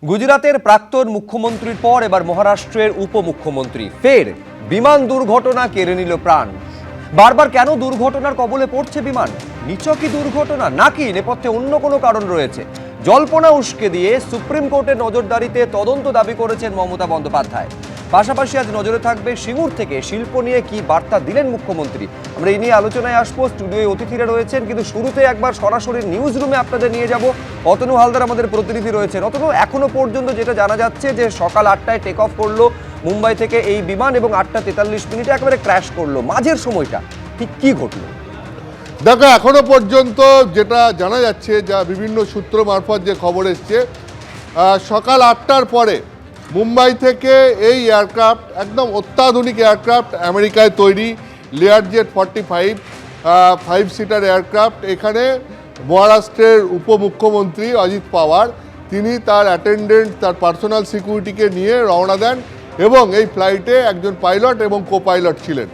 গুজরাতের প্রাক্তন মুখ্যমন্ত্রীর পর এবার মহারাষ্ট্রের উপমুখ্যমন্ত্রী ফের বিমান দুর্ঘটনা কেড়ে নিল প্রাণ। বারবার কেন দুর্ঘটনার কবলে পড়ছে বিমান? নিছকই দুর্ঘটনা নাকি নেপথ্যে অন্য কোনো কারণ রয়েছে? জল্পনা উস্কে দিয়ে সুপ্রিম কোর্টের নজরদারিতে তদন্ত দাবি করেছেন মমতা বন্দ্যোপাধ্যায়। পাশাপাশি আজ নজরে থাকবে সিঙ্গুর থেকে শিল্প নিয়ে কি বার্তা দিলেন মুখ্যমন্ত্রী। আমরা এই নিয়ে আলোচনায় আসবো। স্টুডিওয়ে অতিথিরা রয়েছেন, কিন্তু শুরুতে একবার সরাসরি নিউজ রুমে আপনাদের নিয়ে যাব। অতনু হালদার আমাদের প্রতিনিধি রয়েছেন। অতনু, এখনো পর্যন্ত যেটা জানা যাচ্ছে যে সকাল 8টায় টেক অফ করলো মুম্বাই থেকে এই বিমান এবং 8:43 একেবারে ক্র্যাশ করলো। মাঝের সময়টা ঠিক কি ঘটলো? দেখো, এখনো পর্যন্ত যেটা জানা যাচ্ছে, যা বিভিন্ন সূত্র মারফত যে খবর এসছে, সকাল 8টার পরে মুম্বাই থেকে এই এয়ারক্রাফট, একদম অত্যাধুনিক এয়ারক্রাফট, আমেরিকায় তৈরি লেয়ারজেট 45 5 সিটার এয়ারক্রাফট, এখানে মহারাষ্ট্রের উপমুখ্যমন্ত্রী অজিত পাওয়ার তিনি তার অ্যাটেন্ডেন্ট, তার পার্সোনাল সিকিউরিটিকে নিয়ে রওনা দেন এবং এই ফ্লাইটে একজন পাইলট এবং কো পাইলট ছিলেন।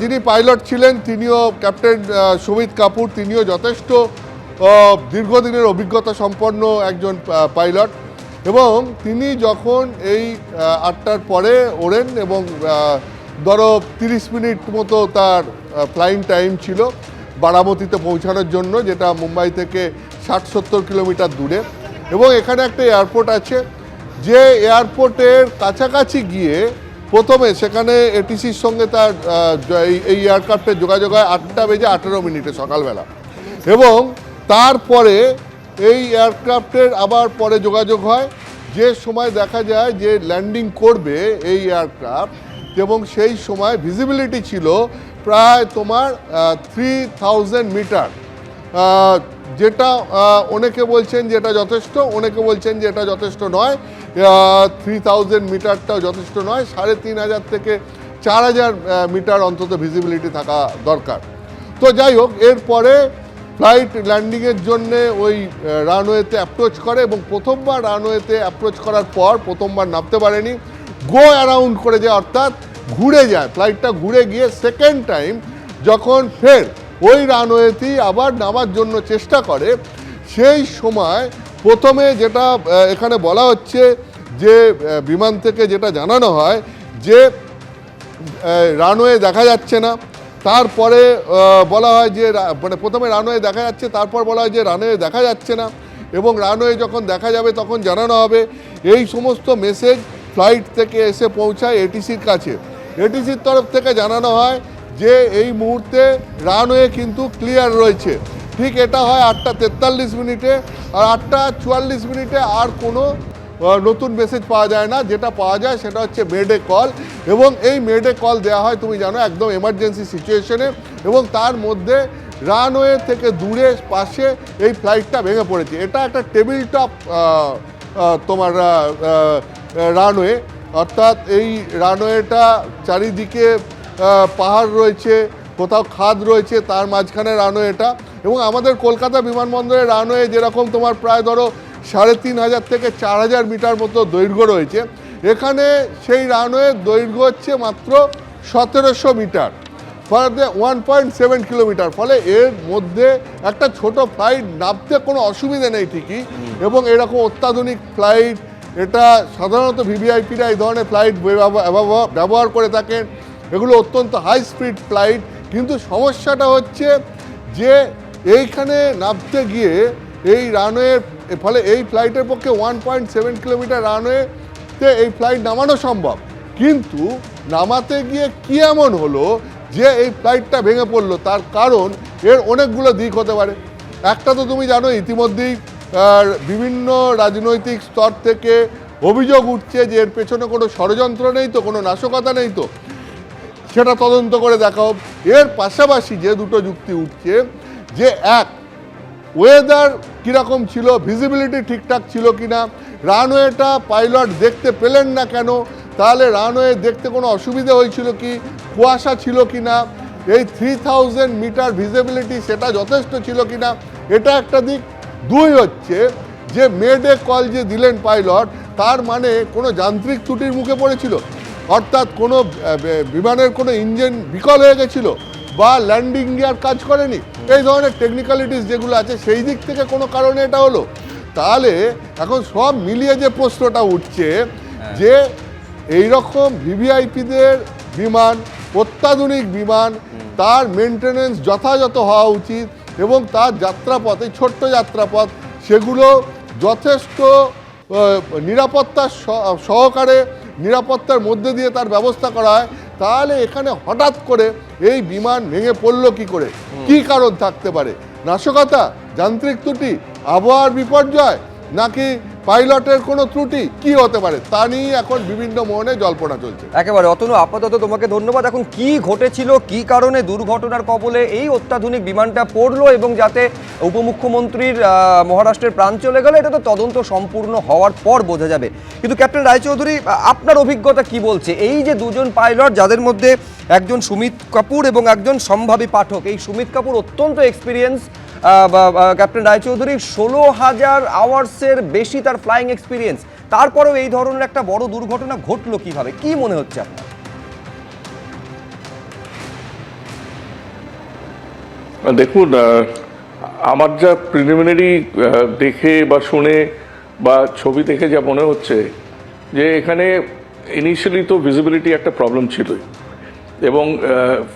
যিনি পাইলট ছিলেন তিনিও ক্যাপ্টেন সুমিত কাপুর, তিনিও যথেষ্ট দীর্ঘদিনের অভিজ্ঞতা সম্পন্ন একজন পাইলট, এবং তিনি যখন এই 8টার পরে ওড়েন এবং ধরো 30 মিনিট মতো তার ফ্লাইং টাইম ছিল বারামতিতে পৌঁছানোর জন্য, যেটা মুম্বাই থেকে 60-70 কিলোমিটার দূরে। এবং এখানে একটা এয়ারপোর্ট আছে, যে এয়ারপোর্টের কাছাকাছি গিয়ে প্রথমে সেখানে এটিসির সঙ্গে তার এই এয়ারক্রাফ্টের যোগাযোগ হয় 8:18 সকালবেলা, এবং তারপরে এই এয়ারক্রাফ্টের আবার পরে যোগাযোগ হয় যে সময় দেখা যায় যে ল্যান্ডিং করবে এই এয়ারক্রাফট, এবং সেই সময় ভিজিবিলিটি ছিল প্রায় তোমার 3000 মিটার, যেটা অনেকে বলছেন যে এটা যথেষ্ট, অনেকে বলছেন যে এটা যথেষ্ট নয়। 3000 মিটারটাও যথেষ্ট নয়, 3500 থেকে 4000 মিটার অন্তত ভিজিবিলিটি থাকা দরকার। তো যাই হোক, এরপরে ফ্লাইট ল্যান্ডিংয়ের জন্যে ওই রানওয়েতে অ্যাপ্রোচ করে, এবং প্রথমবার রানওয়েতে অ্যাপ্রোচ করার পর প্রথমবার নামতে পারেনি, গো অ্যারাউন্ড করে যায়, অর্থাৎ ঘুরে যায়, ফ্লাইটটা ঘুরে গিয়ে সেকেন্ড টাইম যখন ফের ওই রানওয়েতেই আবার নামার জন্য চেষ্টা করে, সেই সময় প্রথমে যেটা এখানে বলা হচ্ছে যে বিমান থেকে যেটা জানানো হয় যে রানওয়ে দেখা যাচ্ছে না, তারপরে বলা হয় যে মানে প্রথমে রানওয়ে দেখা যাচ্ছে, তারপর বলা হয় যে রানওয়ে দেখা যাচ্ছে না, এবং রানওয়ে যখন দেখা যাবে তখন জানানো হবে। এই সমস্ত মেসেজ ফ্লাইট থেকে এসে পৌঁছায় এটিসির কাছে। এটিসির তরফ থেকে জানানো হয় যে এই মুহূর্তে রানওয়ে কিন্তু ক্লিয়ার রয়েছে। ঠিক এটা হয় 8:43, আর 8:44 আর কোনো নতুন মেসেজ পাওয়া যায় না। যেটা পাওয়া যায় সেটা হচ্ছে মেডে কল, এবং এই মেডে কল দেওয়া হয় তুমি জানো একদম এমার্জেন্সি সিচুয়েশনে, এবং তার মধ্যে রানওয়ে থেকে দূরে পাশে এই ফ্লাইটটা ভেঙে পড়েছে। এটা একটা টেবিল টপ তোমার রানওয়ে, অর্থাৎ এই রানওয়েটা চারিদিকে পাহাড় রয়েছে, কোথাও খাদ রয়েছে, তার মাঝখানে রানওয়েটা। এবং আমাদের কলকাতা বিমানবন্দরের রানওয়ে যেরকম তোমার প্রায় ধরো 3500 থেকে 4000 মিটার মতো দৈর্ঘ্য রয়েছে, এখানে সেই রানওয়ের দৈর্ঘ্য হচ্ছে মাত্র 1700 মিটার, ফলে 1.7 কিলোমিটার। ফলে এর মধ্যে একটা ছোট ফ্লাইট নামতে কোনো অসুবিধা নেই ঠিকই, এবং এরকম অত্যাধুনিক ফ্লাইট, এটা সাধারণত ভিভিআইপিরা এই ধরনের ফ্লাইট ব্যবহার করে থাকেন, এগুলো অত্যন্ত হাই স্পিড ফ্লাইট। কিন্তু সমস্যাটা হচ্ছে যে এইখানে নামতে গিয়ে এই রানওয়ের ফলে এই ফ্লাইটের পক্ষে 1.7 কিলোমিটার রানওয়েতে এই ফ্লাইট নামানো সম্ভব, কিন্তু নামাতে গিয়ে কী এমন হলো যে এই ফ্লাইটটা ভেঙে পড়লো? তার কারণ এর অনেকগুলো দিক হতে পারে। একটা তো তুমি জানো, ইতিমধ্যেই বিভিন্ন রাজনৈতিক স্তর থেকে অভিযোগ উঠছে যে এর পেছনে কোনো ষড়যন্ত্র নেই তো, কোনো নাশকতা নেই তো, সেটা তদন্ত করে দেখা হোক। এর পাশাপাশি যে দুটো যুক্তি উঠছে, যে এক, ওয়েদার কীরকম ছিল, ভিজিবিলিটি ঠিকঠাক ছিল কি না, রানওয়েটা পাইলট দেখতে পেলেন না কেন, তাহলে রানওয়ে দেখতে কোনো অসুবিধা হয়েছিল কি, কুয়াশা ছিল কি না, এই 3000 মিটার ভিজিবিলিটি সেটা যথেষ্ট ছিল কি না, এটা একটা দিক। দুই হচ্ছে যে মেডে কল যে দিলেন পাইলট, তার মানে কোনো যান্ত্রিক ত্রুটির মুখে পড়েছিল, অর্থাৎ কোনো বিমানের কোনো ইঞ্জিন বিকল হয়ে গেছিল, বা ল্যান্ডিং গিয়ার কাজ করেনি, এই ধরনের টেকনিক্যালিটিস যেগুলো আছে সেই দিক থেকে কোনো কারণে এটা হলো। তাহলে এখন সব মিলিয়ে যে প্রশ্নটা উঠছে যে এই রকম ভিভিআইপিদের বিমান, অত্যাধুনিক বিমান, তার মেনটেনেন্স যথাযথ হওয়া উচিত এবং তার যাত্রাপথ, এই ছোট্ট যাত্রাপথ, সেগুলো যথেষ্ট নিরাপত্তা সহকারে, নিরাপত্তার মধ্যে দিয়ে তার ব্যবস্থা করা হয়। তাহলে এখানে হঠাৎ করে এই বিমান ভেঙে পড়লো কি করে? কি কারণ থাকতে পারে? নাশকতা, যান্ত্রিক ত্রুটি, আবহাওয়ার বিপর্যয়, নাকি পাইলটের কোনো ত্রুটি? কি হতে পারে তা নিয়ে এখন বিভিন্ন মহলে জল্পনা চলছে। একেবারে অতনু, আপাতত তোমাকে ধন্যবাদ। এখন কি ঘটেছিল, কি কারণে দুর্ঘটনার কবলে এই অত্যাধুনিক বিমানটা পড়লো এবং যাতে উপমুখ্যমন্ত্রীর মহারাষ্ট্রের প্রাণ চলে গেল, এটা তো তদন্ত সম্পূর্ণ হওয়ার পর বোঝা যাবে। কিন্তু ক্যাপ্টেন রায়চৌধুরী, আপনার অভিজ্ঞতা কি বলছে? এই যে দুজন পাইলট, যাদের মধ্যে একজন সুমিত কাপুর এবং একজন সম্ভাবী পাঠক, এই সুমিত কাপুর অত্যন্ত এক্সপিরিয়েন্স, ক্যাপ্টেন রায়চৌধুরী 16,000 আওয়ার্সের বেশি তার ফ্লাইং এক্সপিরিয়েন্স, তারপরেও এই ধরনের একটা বড় দুর্ঘটনা ঘটলো কিভাবে? কি মনে হচ্ছে আপনার? দেখুন, আমার যা প্রিলিমিনারি দেখে বা শুনে বা ছবি দেখে যা মনে হচ্ছে যে এখানে ইনিশিয়ালি তো ভিজিবিলিটি একটা প্রবলেম ছিলই, এবং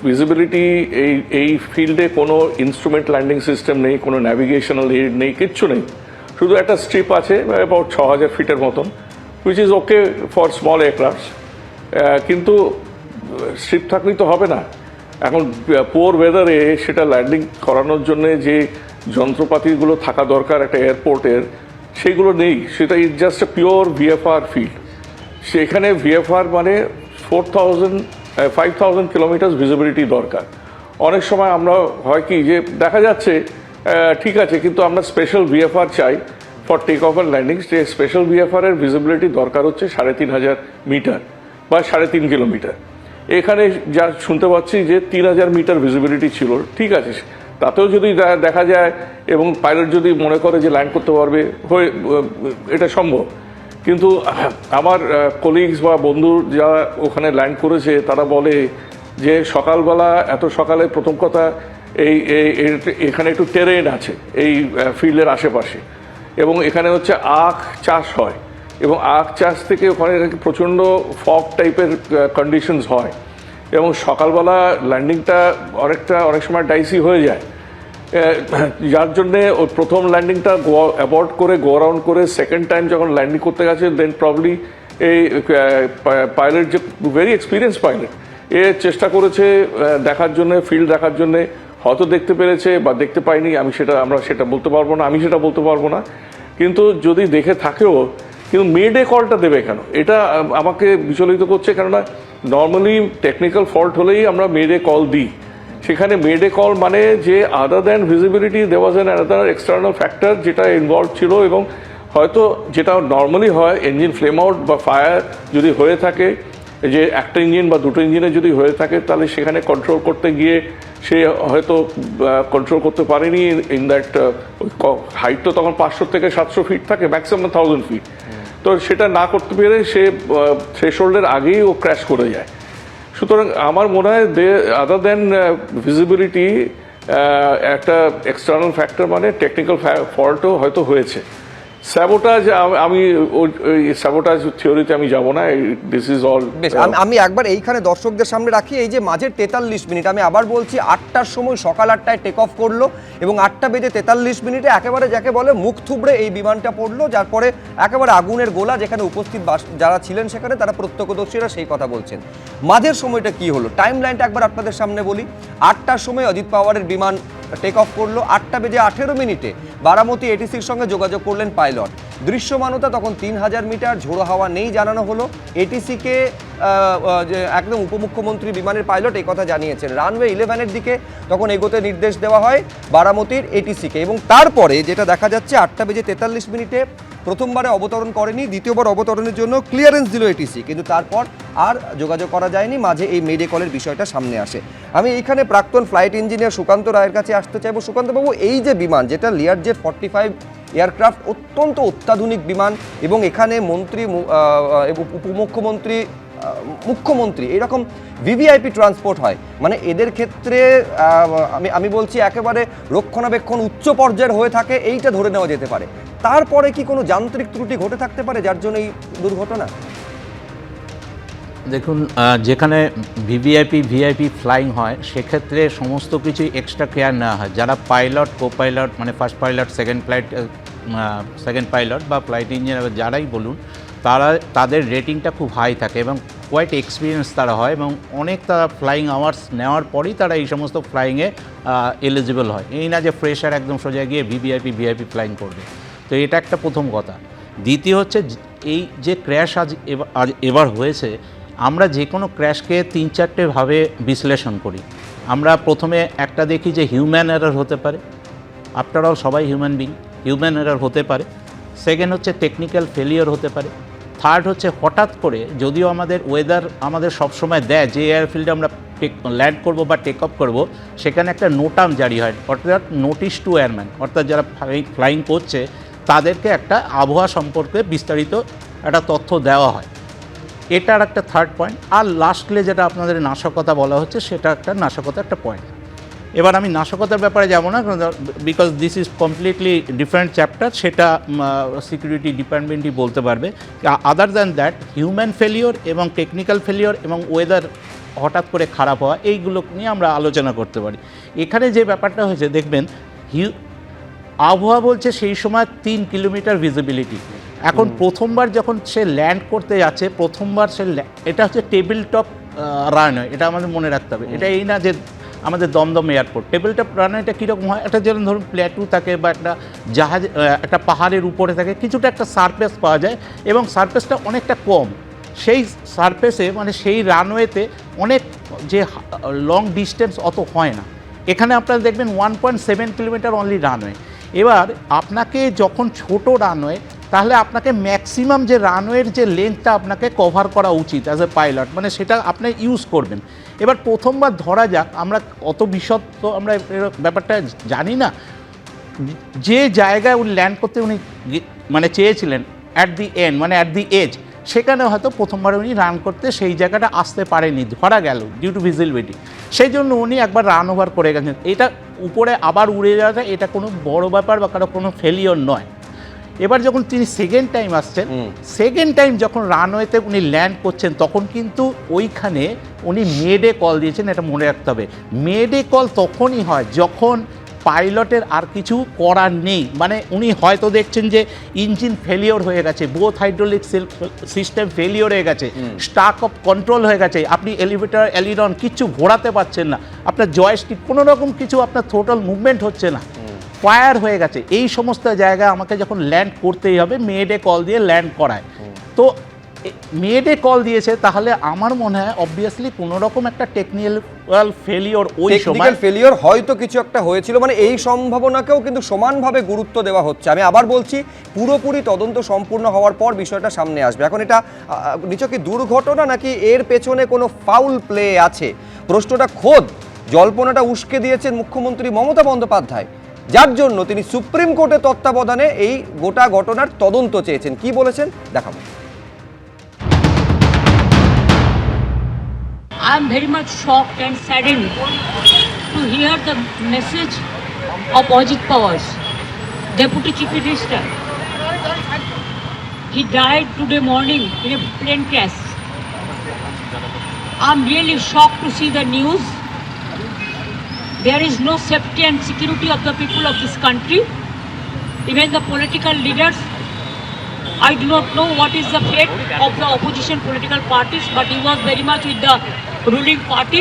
ভিজিবিলিটি এই ফিল্ডে কোনো ইনস্ট্রুমেন্ট ল্যান্ডিং সিস্টেম নেই, কোনো ন্যাভিগেশনাল এড নেই, কিচ্ছু নেই। শুধু একটা স্ট্রিপ আছে অ্যাবাউট 6,000 ফিটের মতন, which is okay for small aircrafts. কিন্তু স্ট্রিপ থাকলেই তো হবে না। এখন পোর ওয়েদারে সেটা ল্যান্ডিং করানোর জন্য যে যন্ত্রপাতিগুলো থাকা দরকার একটা এয়ারপোর্টের, সেগুলো নেই। সেটা is just a pure VFR field. সেখানে ভিএফআর মানে 5,000 কিলোমিটার ভিজিবিলিটি দরকার। অনেক সময় আমরা হয় কি যে দেখা যাচ্ছে ঠিক আছে, কিন্তু আমরা স্পেশাল ভিএফআর চাই for take off and landing. যে স্পেশাল ভিএফআর এর ভিজিবিলিটি দরকার হচ্ছে 3,500 মিটার বা 3.5 কিলোমিটার। এখানে যা শুনতে পাচ্ছি যে 3,000 মিটার ভিজিবিলিটি ছিল, ঠিক আছে, তাতেও যদি দেখা যায় এবং পাইলট যদি মনে করে যে ল্যান্ড করতে পারবে, এটা সম্ভব। কিন্তু আমার কলিগস বা বন্ধু যারা ওখানে ল্যান্ড করেছে তারা বলে যে সকালবেলা, এত সকালে প্রথম কথা এখানে একটু টেরেন আছে এই ফিল্ডের আশেপাশে, এবং এখানে হচ্ছে আখ চাষ হয়, এবং আখ চাষ থেকে ওখানে প্রচণ্ড ফগ টাইপের কন্ডিশনস হয়, এবং সকালবেলা ল্যান্ডিংটা অনেক সময় ডাইসি হয়ে যায়, যার জন্যে ওর প্রথম ল্যান্ডিংটা অ্যাবর্ট করে গো অ্যারাউন্ড করে সেকেন্ড টাইম যখন ল্যান্ডিং করতে গেছে, দেন প্রবলি এই পাইলট যে ভেরি এক্সপিরিয়েন্স পাইলট, এ চেষ্টা করেছে দেখার জন্যে, ফিল্ড দেখার জন্যে, হয়তো দেখতে পেরেছে বা দেখতে পাইনি, আমরা সেটা বলতে পারবো না, আমি সেটা বলতে পারবো না। কিন্তু যদি দেখে থাকেও, কিন্তু মেডে কলটা দেবে কেন, এটা আমাকে বিচলিত করছে। কেননা নর্মালি টেকনিক্যাল ফল্ট হলেই আমরা মেডে কল দিই। সেখানে মেডে কল মানে যে আদার দ্যান ভিজিবিলিটি দেওয়া যায় আদার এক্সটার্নাল ফ্যাক্টর যেটা ইনভলভ ছিল, এবং হয়তো যেটা নর্মালি হয় ইঞ্জিন ফ্লেম আউট বা ফায়ার যদি হয়ে থাকে, যে একটা ইঞ্জিন বা দুটো ইঞ্জিনে যদি হয়ে থাকে, তাহলে সেখানে কন্ট্রোল করতে গিয়ে সে হয়তো কন্ট্রোল করতে পারেনি। ইন দ্যাট হাইট তো তখন 500 থেকে 700 ফিট থাকে, ম্যাক্সিমাম 1,000 ফিট। তো সেটা না করতে পেরে সে থ্রেশহোল্ডের আগেই ও ক্র্যাশ করে যায়। সুতরাং আমার মনে হয় আদার দেন ভিজিবিলিটি একটা এক্সটার্নাল ফ্যাক্টর, মানে টেকনিক্যাল ফল্টও হয়তো হয়েছে। স্যাবোটাজ, আমি স্যাবোটাজ থিওরিতে আমি যাব না, দিস ইজ অল। আমি একবার এইখানে দর্শকদের সামনে রাখি, এই যে মাঝের 43 মিনিট, আমি আবার বলছি 8টার সময়, সকাল 8টায় টেক অফ করলো এবং 8:43 একেবারে যাকে বলে মুখ থুবড়ে এই বিমানটা পড়লো, যার পরে একেবারে আগুনের গোলা, যেখানে উপস্থিত যারা ছিলেন সেখানে তারা প্রত্যক্ষদর্শীরা সেই কথা বলছেন। মাঝের সময়টা কি হলো, টাইম লাইনটা একবার আপনাদের সামনে বলি। 8টার সময় অজিত পাওয়ারের বিমান টেক অফ করলো, 8:18 বারামতি এটিসির সঙ্গে যোগাযোগ করলেন পাইলট। দৃশ্যমানতা তখন 3,000 মিটার, ঝোড়ো হাওয়া নেই জানানো হলো। এটিসিকে একদম উপমুখ্যমন্ত্রী বিমানের পাইলট এই কথা জানিয়েছেন। রানওয়ে 11-এর দিকে তখন এগোতে নির্দেশ দেওয়া হয় বারামতির এটিসিকে, এবং তারপরে যেটা দেখা যাচ্ছে 8:43 প্রথমবারে অবতরণ করেনি, দ্বিতীয়বার অবতরণের জন্য ক্লিয়ারেন্স দিল এটিসি, কিন্তু তারপর আর যোগাযোগ করা যায়নি। মাঝে এই মেডে কলের বিষয়টা সামনে আসে। আমি এইখানে প্রাক্তন ফ্লাইট ইঞ্জিনিয়ার সুকান্ত রায়ের কাছে আসতে চাইবো। সুকান্তবাবু, এই যে বিমান, যেটা লিয়ারজেট 45 এয়ারক্রাফট, অত্যন্ত অত্যাধুনিক বিমান, এবং এখানে মন্ত্রী, উপমুখ্যমন্ত্রী, মুখ্যমন্ত্রী এরকম ভিভিআইপি ট্রান্সপোর্ট হয়, মানে এদের ক্ষেত্রে আমি বলছি একেবারে রক্ষণাবেক্ষণ উচ্চ পর্যায়ের হয়ে থাকে, এইটা ধরে নেওয়া যেতে পারে। তারপরে কি কোনো যান্ত্রিক ত্রুটি ঘটে থাকতে পারে যার জন্য এই দুর্ঘটনা? দেখুন, যেখানে ভিভিআইপি ফ্লাইং হয় সেক্ষেত্রে সমস্ত কিছু এক্সট্রা কেয়ার নেওয়া হয়। যারা পাইলট, কো পাইলট, মানে ফার্স্ট পাইলট, সেকেন্ড পাইলট বা ফ্লাইট ইঞ্জিনিয়ার যারাই বলুন, তাদের রেটিংটা খুব হাই থাকে এবং কোয়াইট এক্সপিরিয়েন্স তারা হয় এবং অনেক তারা ফ্লাইং আওয়ার্স নেওয়ার পরেই তারা এই সমস্ত ফ্লাইংয়ে এলিজিবল হয়। এই না যে ফ্রেশার একদম সোজা গিয়ে ভিভিআইপি ফ্লাইং করবে। তো এটা একটা প্রথম কথা। দ্বিতীয় হচ্ছে, এই যে ক্র্যাশ এবার হয়েছে, আমরা যে কোনো ক্র্যাশকে 3-4টে ভাবে বিশ্লেষণ করি। আমরা প্রথমে একটা দেখি যে হিউম্যান এরর হতে পারে, আফটার অল সবাই হিউম্যান বিং, হিউম্যান এরর হতে পারে। সেকেন্ড হচ্ছে টেকনিক্যাল ফেলিওর হতে পারে। থার্ড হচ্ছে হঠাৎ করে, যদিও আমাদের ওয়েদার আমাদের সবসময় দেয় যে এয়ারফিল্ডে আমরা ল্যান্ড করব বা টেক অফ করব, সেখানে একটা নোটাম জারি হয়, অর্থাৎ নোটিশ টু এয়ারম্যান, অর্থাৎ যারা ফ্লাইং করছে তাদেরকে একটা আবহাওয়া সম্পর্কে বিস্তারিত একটা তথ্য দেওয়া হয়। এটার একটা থার্ড পয়েন্ট। আর লাস্টলে যেটা আপনাদের নাশকতা বলা হচ্ছে, সেটা একটা নাশকতা একটা পয়েন্ট। এবার আমি নাশকতার ব্যাপারে যাব না, because this is completely different chapter, সেটা সিকিউরিটি ডিপার্টমেন্টই বলতে পারবে। Other than that, human failure এবং টেকনিক্যাল ফেলিওর এবং ওয়েদার হঠাৎ করে খারাপ হওয়া, এইগুলো নিয়ে আমরা আলোচনা করতে পারি। এখানে যে ব্যাপারটা হয়েছে, দেখবেন আবহাওয়া বলছে সেই সময় 3 কিলোমিটার ভিজিবিলিটি। এখন প্রথমবার যখন সে ল্যান্ড করতে যাচ্ছে, প্রথমবার এটা হচ্ছে টেবিল টপ রানওয়ে, এটা আমাদের মনে রাখতে হবে। এটা এই না যে আমাদের দমদম এয়ারপোর্ট। টেবিল টপ রানওয়েটা কীরকম হয়, একটা যেমন ধরুন প্ল্যাটু থাকে বা একটা জাহাজ একটা পাহাড়ের উপরে থাকে, কিছুটা একটা সারফেস পাওয়া যায় এবং সারফেসটা অনেকটা কম। সেই সারফেসে মানে সেই রানওয়েতে অনেক যে লং ডিস্টেন্স অত হয় না। এখানে আপনারা দেখবেন 1.7 কিলোমিটার অনলি রানওয়ে। এবার আপনাকে যখন ছোট রানওয়ে, তাহলে আপনাকে ম্যাক্সিমাম যে রানওয়ের যে লেন্থটা আপনাকে কভার করা উচিত অ্যাজ এ পাইলট, মানে সেটা আপনি ইউজ করবেন। এবার প্রথমবার ধরা যাক, আমরা অত বিশদ তো আমরা ব্যাপারটা জানি না, যে জায়গায় উনি ল্যান্ড করতে উনি মানে চেয়েছিলেন অ্যাট দি এন্ড, মানে অ্যাট দি এজ, সেখানে হয়তো প্রথমবার উনি রান করতে সেই জায়গাটা আসতে পারেনি, ধরা গেল ডিউ টু ভিজিবিলিটি। সেই জন্য উনি একবার রান ওভার করে গেছেন। এটা উপরে আবার উড়ে যাওয়াটা এটা কোনো বড় ব্যাপার বা কারো কোনো ফেলিওর নয়। এবার যখন তিনি সেকেন্ড টাইম আসছেন, সেকেন্ড টাইম যখন রানওয়েতে উনি ল্যান্ড করছেন, তখন কিন্তু ওইখানে উনি মেডে কল দিয়েছেন, এটা মনে রাখতে হবে। মেডে কল তখনই হয় যখন পাইলটের আর কিছু করার নেই, মানে উনি হয়তো দেখছেন যে ইঞ্জিন ফেলিওর হয়ে গেছে, বোথ হাইড্রোলিক সিস্টেম ফেলিওর হয়ে গেছে, স্টাক অফ কন্ট্রোল হয়ে গেছে, আপনি এলিভেটর এলিরন কিচ্ছু ঘোরাতে পারছেন না, আপনার জয়স্টিক কোনো রকম কিছু, আপনার টোটাল মুভমেন্ট হচ্ছে না, ফায়ার হয়ে গেছে। এই সমস্ত জায়গায় আমাকে যখন ল্যান্ড করতেই হবে, মেডে কল দিয়ে ল্যান্ড করায়। তো মেডে কল দিয়েছে, তাহলে আমার মনে হয় অবভিয়াসলি কোনো রকম একটা টেকনিক্যাল ফেলিওর ওই সময় ফেলিওর হয়তো কিছু একটা হয়েছিল, মানে এই সম্ভাবনাকেও কিন্তু সমানভাবে গুরুত্ব দেওয়া হচ্ছে। আমি আবার বলছি, পুরোপুরি তদন্ত সম্পূর্ণ হওয়ার পর বিষয়টা সামনে আসবে। এখন এটা নিচে কি দুর্ঘটনা নাকি এর পেছনে কোনো ফাউল প্লে আছে, প্রশ্নটা খোদ জল্পনাটা উস্কে দিয়েছেন মুখ্যমন্ত্রী মমতা বন্দ্যোপাধ্যায়, যার জন্য তিনি সুপ্রিম কোর্টের তত্ত্বাবধানে এই গোটা ঘটনার তদন্ত চেয়েছেন। কি বলেছেন দেখাবো। I am very much shocked and saddened to hear the message of Ajit Pawar, Deputy Chief Minister. He died today morning in a plane crash. I am really shocked to see the news. There is no safety and security of the people of this country. Even the political leaders, I do not know what is the fate of the opposition political parties, but he was very much with the ruling party.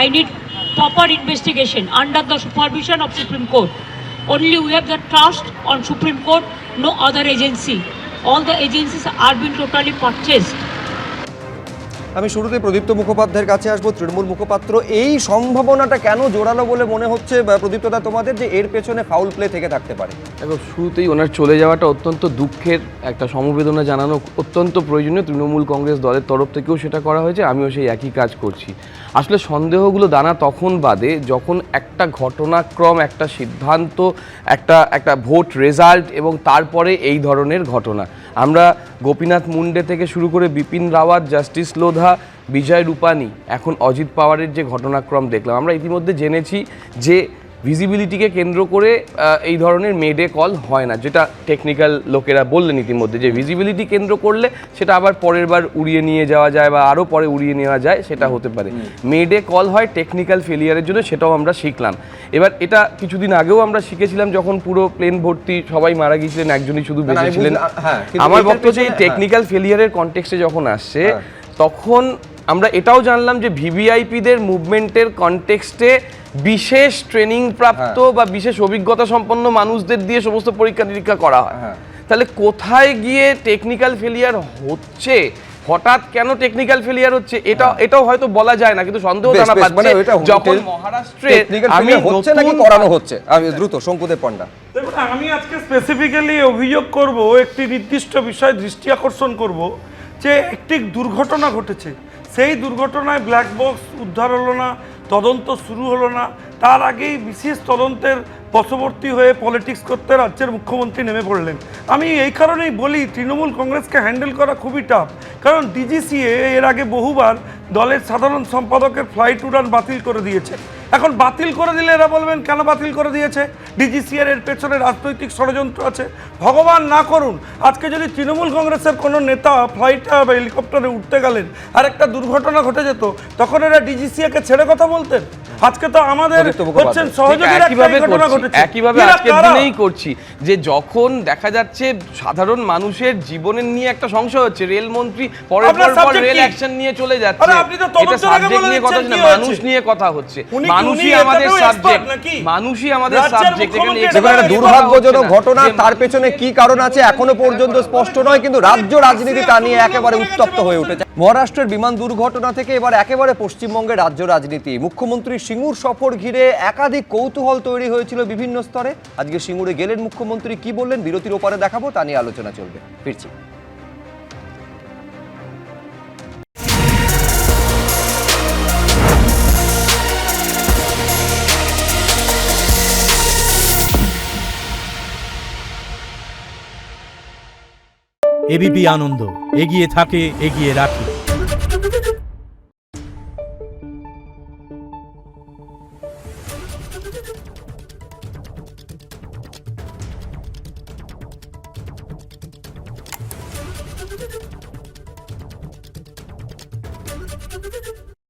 I need proper investigation under the supervision of Supreme Court. Only we have the trust on Supreme Court, no other agency. All the agencies are being totally purchased. আমি শুরুতে প্রদীপ্ত মুখোপাধ্যায়ের কাছে আসবো। তৃণমূল মুখপাত্র, এই সম্ভাবনাটা কেন জোরালো বলে মনে হচ্ছে প্রদীপ্তদা তোমাদের, যে এর পেছনে ফাউল প্লে থেকে থাকতে পারে? দেখো, শুরুতেই ওনার চলে যাওয়াটা অত্যন্ত দুঃখের, একটা সমবেদনা জানানো অত্যন্ত প্রয়োজনীয়। তৃণমূল কংগ্রেস দলের তরফ থেকেও সেটা করা হয়েছে, আমিও সেই একই কাজ করছি। আসলে সন্দেহগুলো দানা তখন বাদে যখন একটা ঘটনাক্রম, একটা সিদ্ধান্ত, একটা ভোট রেজাল্ট এবং তারপরে এই ধরনের ঘটনা। আমরা গোপীনাথ মুন্ডে থেকে শুরু করে বিপিন রাওয়াত, জাস্টিস লোধা, বিজয় রূপানি, এখন অজিত পাওয়ারের যে ঘটনাক্রম দেখলাম, আমরা ইতিমধ্যে জেনেছি যে ভিজিবিলিটিকে কেন্দ্র করে এই ধরনের মেডে কল হয় না, যেটা টেকনিক্যাল লোকেরা বললেন ইতিমধ্যে, যে ভিজিবিলিটি কেন্দ্র করলে সেটা আবার পরের বার উড়িয়ে নিয়ে যাওয়া যায় বা আরও পরে উড়িয়ে নেওয়া যায়, সেটা হতে পারে। মেডে কল হয় টেকনিক্যাল ফেলিয়ারের জন্য, সেটাও আমরা শিখলাম। এবার এটা কিছুদিন আগেও আমরা শিখেছিলাম, যখন পুরো প্লেন ভর্তি সবাই মারা গিয়েছিলেন, একজনই শুধু বেঁচেছিলেন। আমার বক্তব্য হচ্ছে এই টেকনিক্যাল ফেলিয়ারের কনটেক্সটে যখন আসছে, তখন আমরা এটাও জানলাম যে ভিভিআইপিদের মুভমেন্টের কনটেক্সটে বিশেষ ট্রেনিং প্রাপ্ত বা বিশেষ অভিজ্ঞতা সম্পন্ন মানুষদের দিয়ে সমস্ত পরীক্ষা নিরীক্ষা করা হয়। তাহলে কোথায় গিয়ে টেকনিক্যাল ফেলিয়ার হচ্ছে, হঠাৎ কেন টেকনিক্যাল ফেলিয়ার হচ্ছে, এটাও হয়তো বলা যায় না, কিন্তু সন্দেহ জানা পাচ্ছে যখন মহারাষ্ট্রে আমি হচ্ছে নাকি করানো হচ্ছে। আমি দ্রুত শঙ্কুদেব পণ্ডা। দেখুন, আমি আজকে স্পেসিফিক্যালি অভিযোগ করব, একটি নির্দিষ্ট বিষয় দৃষ্টি আকর্ষণ করব, যে একটি দুর্ঘটনা ঘটেছে, সেই দুর্ঘটনায় ব্ল্যাক বক্স উদ্ধার হলো না, তদন্ত শুরু হলো না, তার আগেই বিশেষ তদন্তের বশবর্তী হয়ে পলিটিক্স করতে রাজ্যের মুখ্যমন্ত্রী নেমে পড়লেন। আমি এই কারণেই বলি তৃণমূল কংগ্রেসকে হ্যান্ডেল করা খুবই টাফ, কারণ ডিজিসিএ এর আগে বহুবার দলের সাধারণ সম্পাদকের ফ্লাইট উড়ান বাতিল করে দিয়েছে। এখন বাতিল করে দিলে এরা বলবেন কেন বাতিল করে দিয়েছে, ডিজিসিএর এর পেছনে রাজনৈতিক ষড়যন্ত্র আছে। ভগবান না করুন, আজকে যদি তৃণমূল কংগ্রেসের কোনো নেতা ফ্লাইটে বা হেলিকপ্টারে উঠতে গেলেন আর একটা দুর্ঘটনা ঘটে যেত, তখন এরা ডিজিসিএকে ছেড়ে কথা বলতেন? আজকে তো আমাদের হচ্ছেন সহযোগীরা একইভাবে আজকের দিনেই করছি, যে যখন দেখা যাচ্ছে সাধারণ মানুষের জীবনের নিয়ে একটা সংশয় হচ্ছে, রেলমন্ত্রী পরের পর রেল অ্যাকশন নিয়ে চলে যাচ্ছে, এটা সাবজেক্ট নিয়ে কথা হচ্ছে না, মানুষ নিয়ে কথা হচ্ছে। মানুষই আমাদের সাবজেক্ট, মানুষই আমাদের সাবজেক্ট। যেখানে দুর্ভাগ্যজনক ঘটনা, তার পেছনে কি কারণ আছে এখনো পর্যন্ত স্পষ্ট নয়, কিন্তু রাজ্য রাজনীতি তা নিয়ে একেবারে উত্তপ্ত হয়ে উঠেছে। মহারাষ্ট্রের বিমান দুর্ঘটনা থেকে এবার একেবারে পশ্চিমবঙ্গের রাজ্য রাজনীতি। মুখ্যমন্ত্রী সিঙ্গুর সফর ঘিরে একাধিক কৌতূহল তৈরি হয়েছিল বিভিন্ন স্তরে। আজকে সিঙ্গুরে গেলেন মুখ্যমন্ত্রী, কি বললেন বিরতির ওপারে দেখাবো, তা নিয়ে আলোচনা চলবে। ফিরছি। এবিপি আনন্দ, এগিয়ে থাকে, এগিয়ে রাখে।